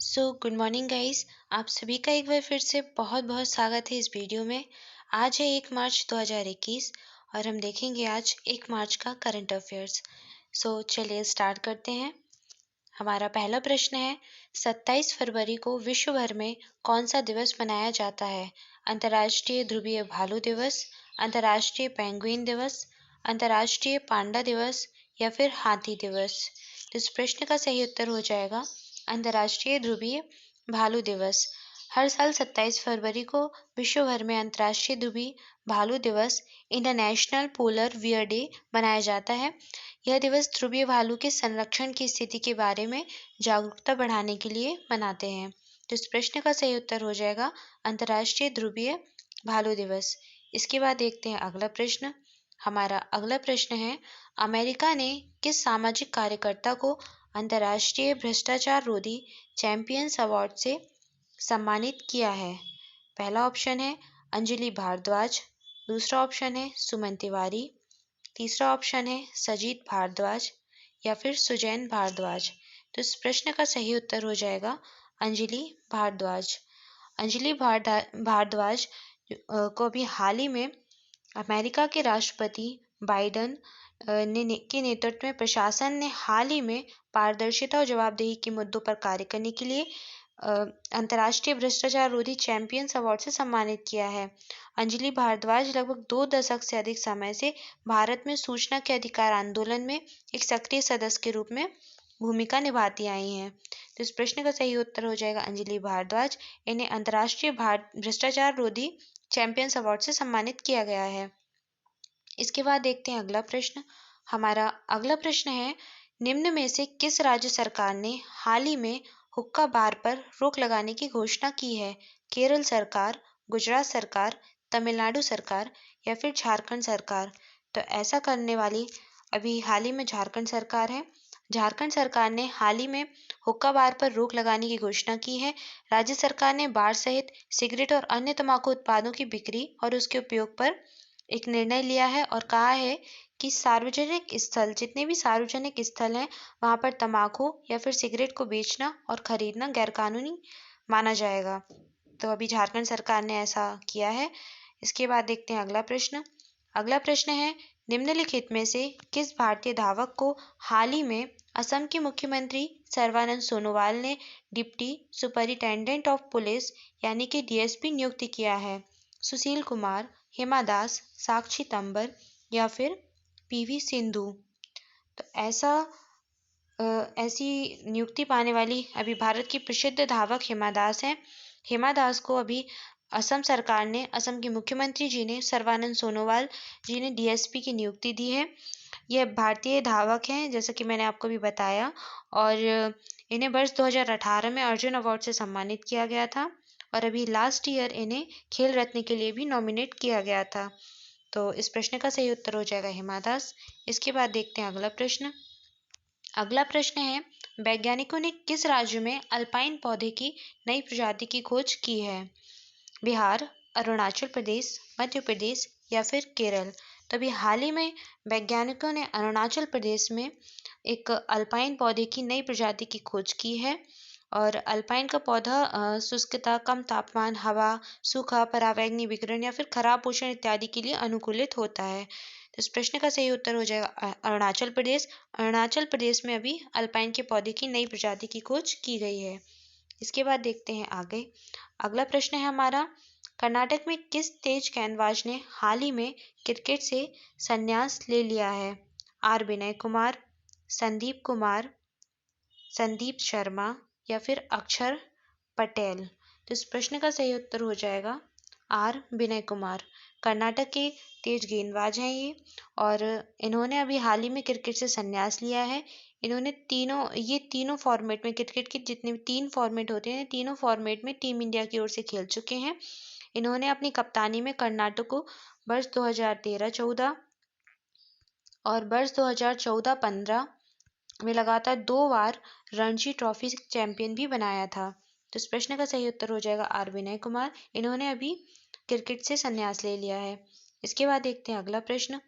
Good morning guys. आप सभी का एक बार फिर से बहुत बहुत स्वागत है इस वीडियो में। आज है 1 मार्च 2021 और हम देखेंगे आज 1 मार्च का करंट अफेयर्स। चलिए स्टार्ट करते हैं। हमारा पहला प्रश्न है, 27 फरवरी को विश्व भर में कौन सा दिवस मनाया जाता है? अंतर्राष्ट्रीय ध्रुवीय भालू दिवस, अंतर्राष्ट्रीय पेंगुइन दिवस, अंतर्राष्ट्रीय पांडा दिवस या फिर हाथी दिवस? तो इस प्रश्न का सही उत्तर हो जाएगा अंतर्राष्ट्रीय ध्रुवीय भालू दिवस। हर साल 27 फरवरी को विश्व भर में अंतर्राष्ट्रीय ध्रुवीय भालू दिवस इंटरनेशनल पोलर वियर डे मनाया जाता है। यह दिवस ध्रुवीय भालू के संरक्षण की स्थिति के बारे में जागरूकता बढ़ाने के लिए मनाते हैं। तो इस प्रश्न का सही उत्तर हो जाएगा अंतर्राष्ट्रीय ध्रुवीय भालू दिवस। इसके बाद देखते हैं अगला प्रश्न। हमारा अगला प्रश्न है, अमेरिका ने किस सामाजिक कार्यकर्ता को अंतर्राष्ट्रीय भ्रष्टाचार रोधी चैंपियंस अवार्ड से सम्मानित किया है? पहला ऑप्शन है अंजलि भारद्वाज, दूसरा ऑप्शन है सुमन तिवारी, तीसरा ऑप्शन है सजीत भारद्वाज या फिर सुजैन भारद्वाज? तो इस प्रश्न का सही उत्तर हो जाएगा अंजलि भारद्वाज। अंजलि भारद्वाज को अभी हाल ही में अमेरिका के राष्ट्रपति बाइडेन के नेतृत्व में प्रशासन ने हाल ही में पारदर्शिता और जवाबदेही के मुद्दों पर कार्य करने के लिए अंतर्राष्ट्रीय भ्रष्टाचार रोधी चैंपियंस अवार्ड से सम्मानित किया है। अंजलि भारद्वाज लगभग 2 दशक से अधिक समय से भारत में सूचना के अधिकार आंदोलन में एक सक्रिय सदस्य के रूप में भूमिका निभाती आई हैं। तो इस प्रश्न का सही उत्तर हो जाएगा अंजलि भारद्वाज। इन्हें अंतर्राष्ट्रीय भ्रष्टाचार रोधी चैंपियंस अवार्ड से सम्मानित किया गया है। इसके बाद देखते हैं अगला प्रश्न। हमारा अगला प्रश्न है, निम्न में से किस राज्य सरकार ने हाल ही में हुक्का बार पर रोक लगाने की घोषणा की है? केरल सरकार, गुजरात सरकार, तमिलनाडु सरकार या फिर झारखंड सरकार? तो ऐसा करने वाली अभी हाल ही में झारखंड सरकार है। झारखंड सरकार ने हाल ही में हुक्का बार पर रोक लगाने की घोषणा की है। राज्य सरकार ने बार सहित सिगरेट और अन्य तंबाकू उत्पादों की बिक्री और उसके उपयोग पर एक निर्णय लिया है और कहा है कि सार्वजनिक स्थल, जितने भी सार्वजनिक स्थल हैं, वहां पर तंबाकू या फिर सिगरेट को बेचना और खरीदना गैरकानूनी माना जाएगा। तो अभी झारखंड सरकार ने ऐसा किया है। इसके बाद देखते हैं अगला प्रश्न। अगला प्रश्न है, निम्नलिखित में से किस भारतीय धावक को हाल ही में असम के मुख्यमंत्री सर्बानंद सोनोवाल ने डिप्टी सुपरिटेंडेंट ऑफ पुलिस यानी कि डीएसपी नियुक्त किया है? सुशील कुमार, हिमा दास, साक्षी तंबर या फिर पीवी सिंधु? तो ऐसी नियुक्ति पाने वाली अभी भारत की प्रसिद्ध धावक हिमा दास हैं। हिमा दास को अभी असम सरकार ने, असम के मुख्यमंत्री जी ने, सर्बानंद सोनोवाल जी ने डीएसपी की नियुक्ति दी है। यह भारतीय धावक हैं, जैसा कि मैंने आपको भी बताया, और इन्हें वर्ष 2018 में अर्जुन अवार्ड से सम्मानित किया गया था और अभी लास्ट ईयर इन्हें खेल रत्न के लिए भी नॉमिनेट किया गया था। तो इस प्रश्न का सही उत्तर हो जाएगा हिमा दास। इसके बाद देखते हैं अगला प्रश्न। अगला प्रश्न है, वैज्ञानिकों ने किस राज्य में अल्पाइन पौधे की नई प्रजाति की खोज की है? बिहार, अरुणाचल प्रदेश, मध्य प्रदेश या फिर केरल? तो अभी हाल ही में वैज्ञानिकों ने अरुणाचल प्रदेश में एक अल्पाइन पौधे की नई प्रजाति की खोज की है और अल्पाइन का पौधा शुष्कता, कम तापमान, हवा, सूखा, परावैंगनी विकिरण या फिर खराब पोषण इत्यादि के लिए अनुकूलित होता है। तो इस प्रश्न का सही उत्तर हो जाएगा अरुणाचल प्रदेश। अरुणाचल प्रदेश में अभी अल्पाइन के पौधे की नई प्रजाति की खोज की गई है। इसके बाद देखते हैं आगे। अगला प्रश्न है हमारा, कर्नाटक में किस तेज गेंदबाज ने हाल ही में क्रिकेट से संन्यास ले लिया है? आर विनय कुमार, संदीप कुमार, संदीप शर्मा या फिर अक्षर पटेल? तो इस प्रश्न का सही उत्तर हो जाएगा आर विनय कुमार। कर्नाटक के तेज गेंदबाज हैं ये और इन्होंने अभी हाल ही में क्रिकेट से संन्यास लिया है। इन्होंने तीनों फॉर्मेट में, क्रिकेट के जितने भी 3 फॉर्मेट होते हैं, तीनों फॉर्मेट में टीम इंडिया की ओर से खेल चुके हैं। इन्होंने अपनी कप्तानी में कर्नाटक को वर्ष 2013-14 और वर्ष 2014-15 में लगातार 2 बार रणजी ट्रॉफी चैंपियन भी बनाया था। तो इस प्रश्न का सही उत्तर हो जाएगा आर विनय कुमार। इन्होंने अभी क्रिकेट से संन्यास ले लिया है। इसके बाद देखते हैं अगला प्रश्न।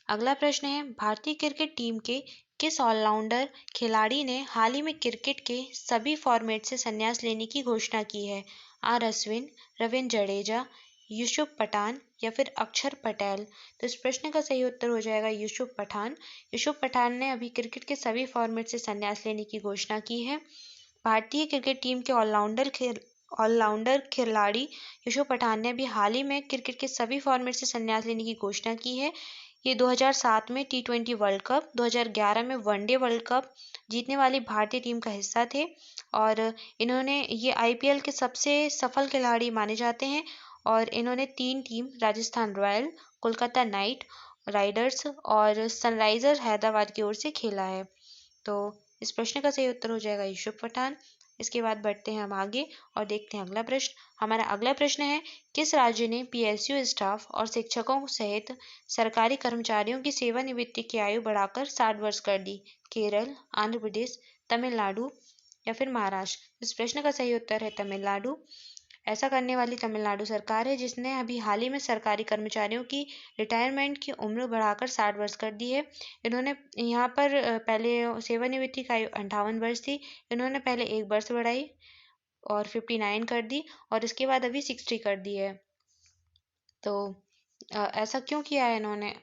अगला प्रश्न है, भारतीय क्रिकेट टीम के किस ऑलराउंडर खिलाड़ी ने हाल ही में क्रिकेट के सभी फॉर्मेट से संन्यास लेने की घोषणा की है? आर अश्विन, रविंद्र जडेजा, यूसुफ पठान या फिर अक्षर पटेल? तो इस प्रश्न का सही उत्तर हो जाएगा यूसुफ पठान। यूसुफ पठान ने अभी क्रिकेट के सभी फॉर्मेट से संन्यास लेने की घोषणा की है। भारतीय क्रिकेट टीम के ऑलराउंडर खिलाड़ी यूसुफ पठान ने अभी हाल ही में क्रिकेट के सभी फॉर्मेट से संन्यास लेने की घोषणा की है। ये 2007 में T20 वर्ल्ड कप, 2011 में वनडे वर्ल्ड कप जीतने वाली भारतीय टीम का हिस्सा थे और इन्होंने ये IPL के सबसे सफल खिलाड़ी माने जाते हैं और इन्होंने 3 team Rajasthan royal, Kolkata night Riders और सनराइजर हैदराबाद की ओर से खेला है। तो इस प्रश्न का सही उत्तर हो जाएगा यूसुफ पठान। इसके बाद बढ़ते हैं हम आगे और देखते हैं अगला प्रश्न। हमारा अगला प्रश्न है, किस राज्य ने PSU स्टाफ और शिक्षकों सहित सरकारी कर्मचारियों की सेवानिवृत्ति की आयु बढ़ाकर 60 वर्ष कर दी? केरल, आंध्र प्रदेश, तमिलनाडु या फिर महाराष्ट्र? इस प्रश्न का सही उत्तर है तमिलनाडु। ऐसा करने वाली तमिलनाडु सरकार है जिसने अभी हाल ही में सरकारी कर्मचारियों की रिटायरमेंट की उम्र बढ़ाकर 60 वर्ष कर दी है। इन्होंने यहाँ पर पहले सेवानिवृत्ति का आयु 58 वर्ष थी। इन्होंने पहले 1 वर्ष बढ़ाई और 59 कर दी और इसके बाद अभी 60 कर दी है। तो ऐसा क्यों किया है इन्होंने?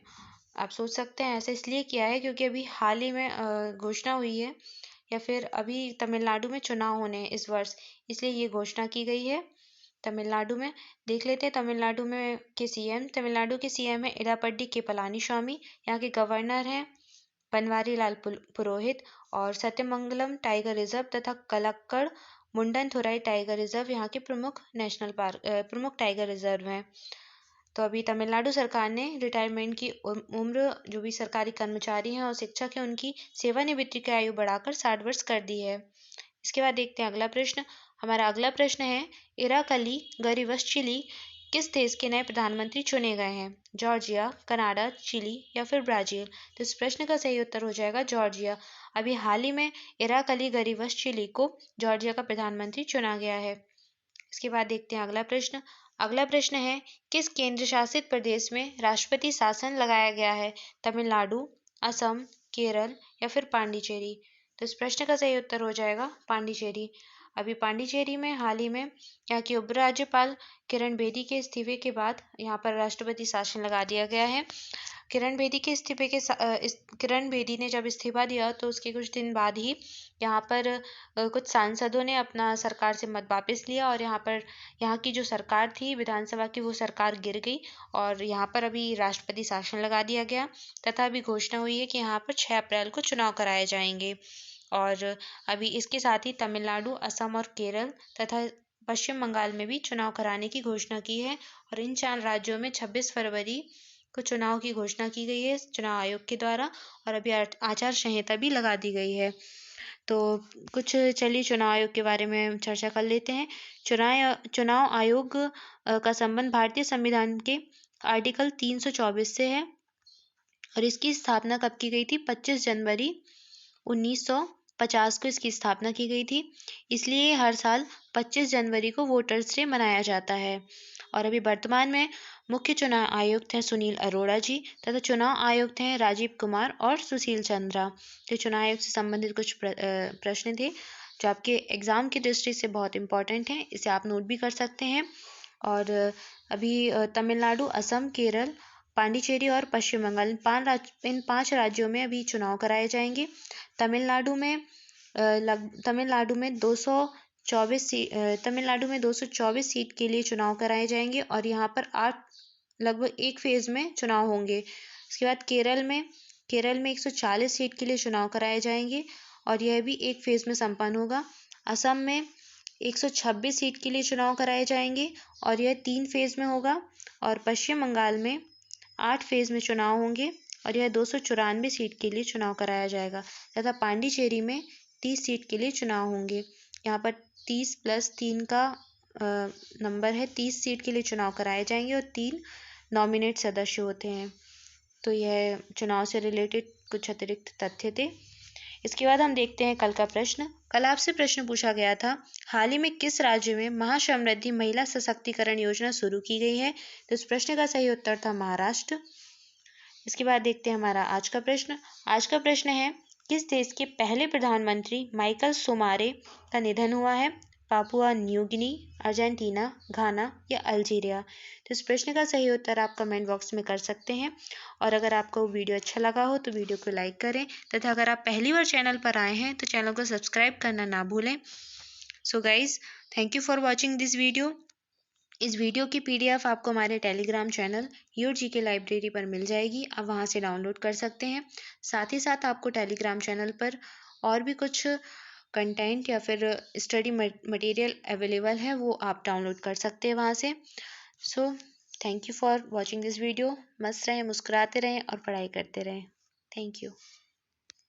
आप सोच सकते हैं ऐसा इसलिए किया है क्योंकि अभी हाल ही में घोषणा हुई है या फिर अभी तमिलनाडु में चुनाव होने हैं इस वर्ष, इसलिए ये घोषणा की गई है। तमिलनाडु में देख लेते हैं तमिलनाडु में के सीएम। तमिलनाडु के सीएम है इडापड्डी के पलानीस्वामी। यहाँ के गवर्नर हैं बनवारीलाल पुरोहित और सत्यमंगलम टाइगर रिजर्व तथा कलक्कड़ मुंडनथुराई टाइगर रिजर्व यहाँ के प्रमुख टाइगर रिजर्व हैं। तो अभी तमिलनाडु सरकार ने रिटायरमेंट की उम्र जो भी सरकारी कर्मचारी हैं और शिक्षक हैं उनकी सेवानिवृत्ति की आयु बढ़ाकर 60 वर्ष कर दी है। इसके बाद देखते हैं अगला प्रश्न। हमारा अगला प्रश्न है, इराकली गरिवश्चिली किस देश के नए प्रधानमंत्री चुने गए हैं? जॉर्जिया, कनाडा, चिली या फिर ब्राजील? तो इस प्रश्न का सही उत्तर हो जाएगा जॉर्जिया। अभी हाल ही में इराकली गरिवश्चिली को जॉर्जिया का प्रधानमंत्री चुना गया है। इसके बाद देखते हैं अगला प्रश्न। अगला प्रश्न है, किस केंद्र शासित प्रदेश में राष्ट्रपति शासन लगाया गया है? तमिलनाडु, असम, केरल या फिर पांडिचेरी? तो इस प्रश्न का सही उत्तर हो जाएगा पांडिचेरी। अभी पांडिचेरी में हाल ही में यहाँ की उपराज्यपाल किरण बेदी के इस्तीफे के बाद यहाँ पर राष्ट्रपति शासन लगा दिया गया है। किरण बेदी ने जब इस्तीफा दिया तो उसके कुछ दिन बाद ही यहाँ पर कुछ सांसदों ने अपना सरकार से मत वापस लिया और यहाँ की जो सरकार थी विधानसभा की वो सरकार गिर गई और यहाँ पर अभी राष्ट्रपति शासन लगा दिया गया तथा अभी घोषणा हुई है कि यहाँ पर 6 अप्रैल को चुनाव कराए जाएंगे। और अभी इसके साथ ही तमिलनाडु, असम और केरल तथा पश्चिम बंगाल में भी चुनाव कराने की घोषणा की है और इन 4 राज्यों में 26 फरवरी को चुनाव की घोषणा की गई है चुनाव आयोग के द्वारा और अभी आचार संहिता भी लगा दी गई है। तो कुछ चलिए चुनाव आयोग के बारे में चर्चा कर लेते हैं। चुनाव आयोग का संबंध भारतीय संविधान के आर्टिकल 324 से है और इसकी स्थापना कब की गई थी? 25 जनवरी 1950 को इसकी स्थापना की गई थी। इसलिए हर साल 25 जनवरी को वोटर्स डे मनाया जाता है। और अभी वर्तमान में मुख्य चुनाव आयुक्त हैं सुनील अरोड़ा जी तथा चुनाव आयुक्त हैं राजीव कुमार और सुशील चंद्रा। तो चुनाव आयोग से संबंधित कुछ प्रश्न थे जो आपके एग्जाम की दृष्टि से बहुत इंपॉर्टेंट हैं, इसे आप नोट भी कर सकते हैं। और अभी तमिलनाडु, असम, केरल, पांडिचेरी और पश्चिम बंगाल इन 5 राज्यों में अभी चुनाव कराए जाएंगे। तमिलनाडु में 224 सीट के लिए चुनाव कराए जाएंगे और यहाँ पर 8 लगभग एक फेज में चुनाव होंगे। इसके बाद केरल में 140 सीट के लिए चुनाव कराए जाएंगे और यह भी एक फेज में संपन्न होगा। असम में 126 सीट के लिए चुनाव कराए जाएंगे और यह 3 फेज में होगा और पश्चिम बंगाल में 8 फेज में चुनाव होंगे और यह 294 सीट के लिए चुनाव कराया जाएगा तथा पांडिचेरी में 30 सीट के लिए चुनाव होंगे। यहाँ पर 30 + 3 का नंबर है, 30 सीट के लिए चुनाव कराए जाएंगे और 3 नॉमिनेट सदस्य होते हैं। तो यह चुनाव से रिलेटेड कुछ अतिरिक्त तथ्य थे। इसके बाद हम देखते हैं कल का प्रश्न। कल आपसे प्रश्न पूछा गया था, हाल ही में किस राज्य में महासमृद्धि महिला सशक्तिकरण योजना शुरू की गई है? तो इस प्रश्न का सही उत्तर था महाराष्ट्र। इसके बाद देखते हैं हमारा आज का प्रश्न। आज का प्रश्न है, किस देश के पहले प्रधानमंत्री माइकल सोमारे का निधन हुआ है? पापुआ न्यू गिनी, अर्जेंटीना, घाना या अल्जीरिया। तो इस प्रश्न का सही उत्तर आप कमेंट बॉक्स में कर सकते हैं। और अगर आपको वीडियो अच्छा लगा हो तो वीडियो को लाइक करें तथा अगर आप पहली बार चैनल पर आए हैं तो चैनल को सब्सक्राइब करना ना भूलें। So guys, thank you for watching this video. इस वीडियो की पीडीएफ आपको हमारे Telegram channel your GK library पर मिल जाएगी। आप वहां से डाउनलोड कर सकते हैं। साथ ही साथ आपको टेलीग्राम चैनल पर और भी कुछ कंटेंट या फिर स्टडी मटेरियल अवेलेबल है, वो आप डाउनलोड कर सकते हैं वहाँ से। So thank you for watching this video. मस्त रहें, मुस्कुराते रहें और पढ़ाई करते रहें। Thank you.